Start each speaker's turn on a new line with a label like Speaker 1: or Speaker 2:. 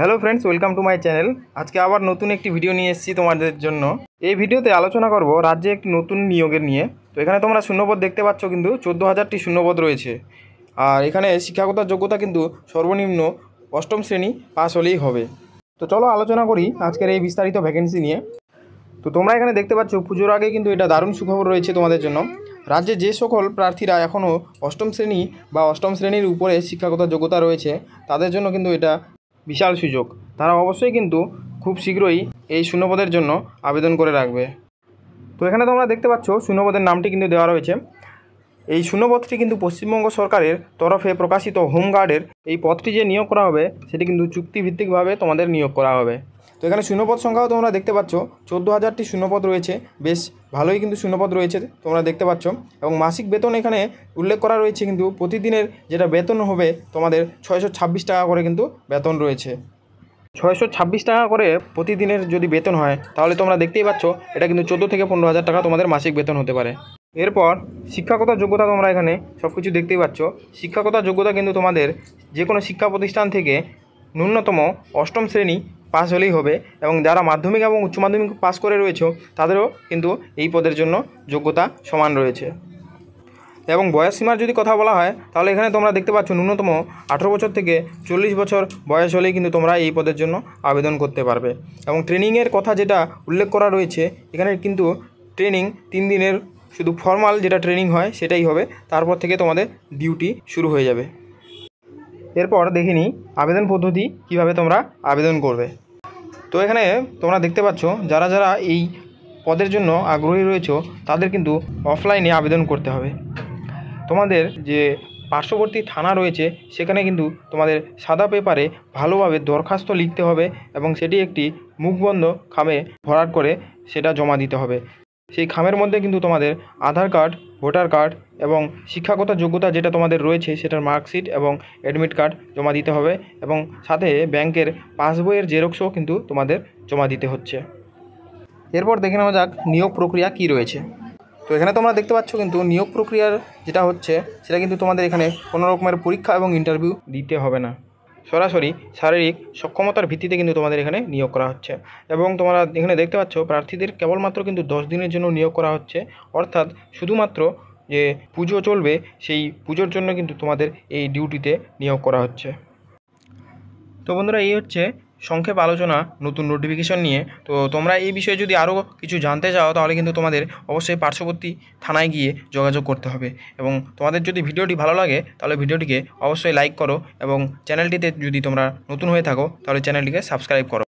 Speaker 1: Hello friends, welcome to my channel. আজকে আবার নতুন একটি ভিডিও নিয়ে এসেছি তোমাদের জন্য। এই ভিডিওতে আলোচনা করব রাজ্যে একটি নতুন নিয়োগের নিয়ে। তো এখানে তোমরা শূন্যপদ দেখতে পাচ্ছ, কিন্তু 14,000টি শূন্যপদ রয়েছে। আর এখানে শিক্ষাগত যোগ্যতা কিন্তু সর্বনিম্ন অষ্টম শ্রেণী পাস হলেই হবে। তো চলো আলোচনা করি আজকের এই বিস্তারিত ভ্যাকেন্সি নিয়ে। তো তোমরা এখানে দেখতে পাচ্ছ, পুজোর আগে কিন্তু এটা দারুণ সুখবর রয়েছে তোমাদের জন্য। রাজ্যে যে সকল প্রার্থীরা এখনও অষ্টম শ্রেণী বা অষ্টম শ্রেণীর উপরে শিক্ষাগত যোগ্যতা রয়েছে, তাদের জন্য কিন্তু এটা বিশাল সুযোগ। তারা অবশ্যই কিন্তু খুব শীঘ্রই এই শূন্যপদের জন্য আবেদন করে রাখবে। তো এখানে তোমরা দেখতে পাচ্ছ শূন্যপদের নামটি কিন্তু দেওয়া রয়েছে। এই শূন্যপদটি কিন্তু পশ্চিমবঙ্গ সরকারের তরফে প্রকাশিত হোমগার্ডের এই পদটি যে নিয়োগ করা হবে, সেটি কিন্তু চুক্তিভিত্তিকভাবে তোমাদের নিয়োগ করা হবে। তো এখানে শূন্যপদ সংখ্যাও তোমরা দেখতে পাচ্ছ, 14,000টি শূন্যপদ রয়েছে। বেশ ভালোই কিন্তু শূন্যপদ রয়েছে তোমরা দেখতে পাচ্ছ। এবং মাসিক বেতন এখানে উল্লেখ করা রয়েছে, কিন্তু প্রতিদিনের যেটা বেতন হবে তোমাদের 626 টাকা করে কিন্তু বেতন রয়েছে। 626 টাকা করে প্রতিদিনের যদি বেতন হয়, তাহলে তোমরা দেখতেই পাচ্ছ এটা কিন্তু 14 থেকে 15,000 টাকা তোমাদের মাসিক বেতন হতে পারে। এরপর শিক্ষাগত যোগ্যতা তোমরা এখানে সব কিছু দেখতেই পাচ্ছ। শিক্ষাগত যোগ্যতা কিন্তু তোমাদের যে কোনো শিক্ষা প্রতিষ্ঠান থেকে ন্যূনতম অষ্টম শ্রেণী পাস হলেই হবে। এবং যারা মাধ্যমিক এবং উচ্চ মাধ্যমিক পাস করে রয়েছে, তাদেরও কিন্তু এই পদের জন্য যোগ্যতা সমান রয়েছে। এবং বয়সসীমার যদি কথা বলা হয়, তাহলে এখানে তোমরা দেখতে পাচ্ছ ন্যূনতম 18 বছর থেকে 40 বছর বয়স হলেই কিন্তু তোমরা এই পদের জন্য আবেদন করতে পারবে। এবং ট্রেনিংয়ের কথা যেটা উল্লেখ করা রয়েছে, এখানে কিন্তু ট্রেনিং 3 দিনের শুধু ফর্মাল যেটা ট্রেনিং হয় সেটাই হবে। তারপর থেকে তোমাদের ডিউটি শুরু হয়ে যাবে। এরপর দেখে নিই আবেদন পদ্ধতি কিভাবে তোমরা আবেদন করবে। তো এখানে তোমরা দেখতে পাচ্ছ, যারা যারা এই পদের জন্য আগ্রহী রয়েছে, তাদের কিন্তু অফলাইনে আবেদন করতে হবে। তোমাদের যে পার্শ্ববর্তী থানা রয়েছে, সেখানে কিন্তু তোমাদের সাদা পেপারে ভালোভাবে দরখাস্ত লিখতে হবে এবং সেটি একটি মুখবন্ধ খামে ভরাট করে সেটা জমা দিতে হবে। সেই খামের মধ্যে কিন্তু তোমাদের আধার কার্ড, ভোটার কার্ড এবং শিক্ষাগত যোগ্যতা যেটা তোমাদের রয়েছে সেটার মার্কশিট এবং অ্যাডমিট কার্ড জমা দিতে হবে। এবং সাথে ব্যাংকের পাসবইয়ের জেরক্সও কিন্তু তোমাদের জমা দিতে হচ্ছে। এরপর দেখে নেওয়া যাক নিয়োগ প্রক্রিয়া কী রয়েছে। তো এখানে তোমরা দেখতে পাচ্ছ, কিন্তু নিয়োগ প্রক্রিয়ার যেটা হচ্ছে, সেটা কিন্তু তোমাদের এখানে কোনো রকমের পরীক্ষা এবং ইন্টারভিউ দিতে হবে না। সরাসরি শারীরিক সক্ষমতার ভিত্তিতে কিন্তু তোমাদের এখানে নিয়োগ করা হচ্ছে। এবং তোমরা এখানে দেখতে পাচ্ছ, প্রার্থীদের কেবলমাত্র কিন্তু 10 দিনের জন্য নিয়োগ করা হচ্ছে। অর্থাৎ শুধুমাত্র যে পুজো চলবে, সেই পুজোর জন্য কিন্তু তোমাদের এই ডিউটিতে নিয়োগ করা হচ্ছে। তো বন্ধুরা, এই হচ্ছে সংক্ষেপ আলোচনা নতুন নোটিফিকেশন নিয়ে। তো তোমরা এই বিষয়ে যদি আরও কিছু জানতে চাও, তাহলে কিন্তু তোমাদের অবশ্যই পার্শ্ববর্তী থানায় গিয়ে যোগাযোগ করতে হবে। এবং তোমাদের যদি ভিডিওটি ভালো লাগে, তাহলে ভিডিওটিকে অবশ্যই লাইক করো এবং চ্যানেলটিতে যদি তোমরা নতুন হয়ে থাকো, তাহলে চ্যানেলটিকে সাবস্ক্রাইব করো।